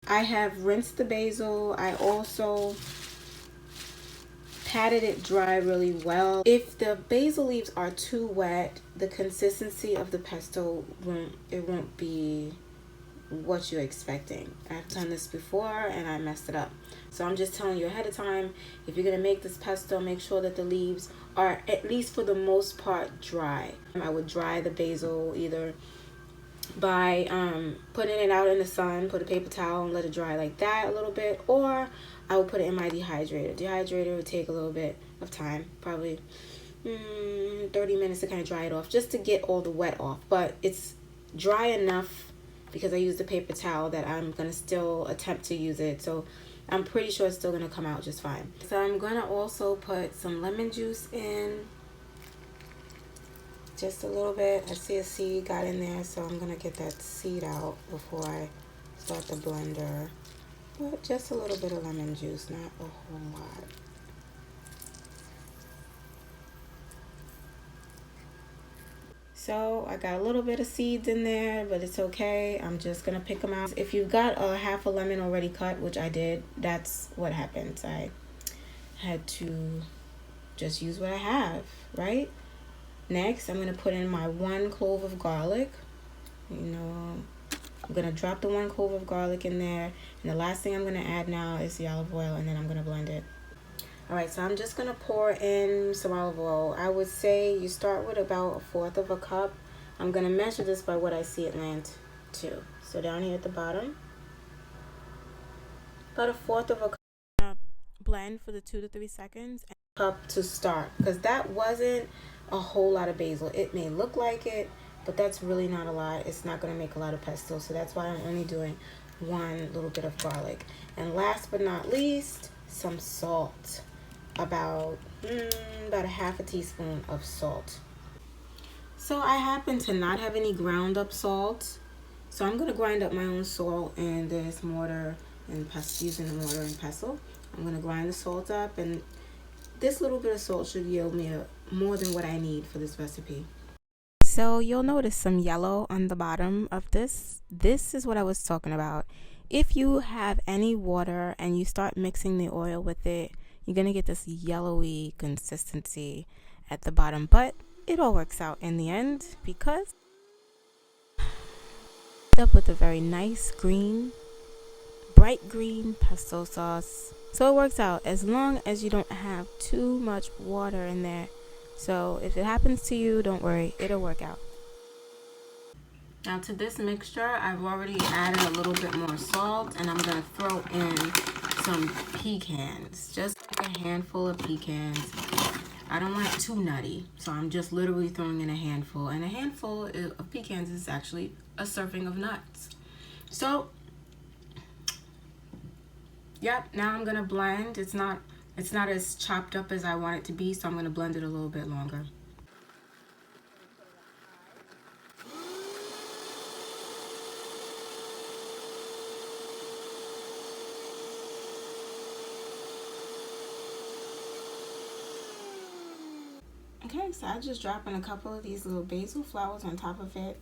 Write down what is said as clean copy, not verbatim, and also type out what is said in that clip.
I have rinsed the basil. I also patted it dry really well. If the basil leaves are too wet, the consistency of the pesto won't be what you're expecting. I've done this before and I messed it up. So I'm just telling you ahead of time, if you're gonna make this pesto, make sure that the leaves are at least for the most part dry. I would dry the basil either by putting it out in the sun, put a paper towel and let it dry like that a little bit, or I would put it in my dehydrator. Dehydrator would take a little bit of time, probably 30 minutes to kind of dry it off, just to get all the wet off. But it's dry enough because I used a paper towel that I'm gonna still attempt to use it. So I'm pretty sure it's still gonna come out just fine. So I'm gonna also put some lemon juice in. Just a little bit. I see a seed got in there, so I'm gonna get that seed out before I start the blender. But just a little bit of lemon juice, not a whole lot. So I got a little bit of seeds in there, but it's okay. I'm just gonna pick them out. If you've got a half a lemon already cut, which I did, that's what happens. I had to just use what I have, right? Next, I'm gonna put in my 1 clove of garlic. I'm gonna drop the 1 clove of garlic in there. And the last thing I'm gonna add now is the olive oil, and then I'm gonna blend it. All right, so I'm just gonna pour in some olive oil. I would say you start with about 1/4 of a cup. I'm gonna measure this by what I see it land to. So down here at the bottom, about 1/4 of a cup. Blend for the 2 to 3 seconds. And cup to start, because that wasn't a whole lot of basil. It may look like it, but that's really not a lot. It's not gonna make a lot of pesto, so that's why I'm only doing 1 little bit of garlic. And last but not least, some salt. About a half a teaspoon of salt. So I happen to not have any ground up salt, so I'm gonna grind up my own salt in this mortar and pestle, using the mortar and pestle. I'm gonna grind the salt up, and this little bit of salt should yield me more than what I need for this recipe. So you'll notice some yellow on the bottom of this. This is what I was talking about. If you have any water and you start mixing the oil with it, you're gonna get this yellowy consistency at the bottom, but it all works out in the end because up with a very nice green, bright green pesto sauce. So it works out as long as you don't have too much water in there. So if it happens to you, don't worry, it'll work out. Now to this mixture, I've already added a little bit more salt, and I'm gonna throw in some pecans, just like a handful of pecans. I don't want it too nutty, so I'm just literally throwing in a handful, and a handful of pecans is actually a serving of nuts. So, yep, now I'm gonna blend. It's not as chopped up as I want it to be, so I'm gonna blend it a little bit longer. Okay, so I just drop in a couple of these little basil flowers on top of it.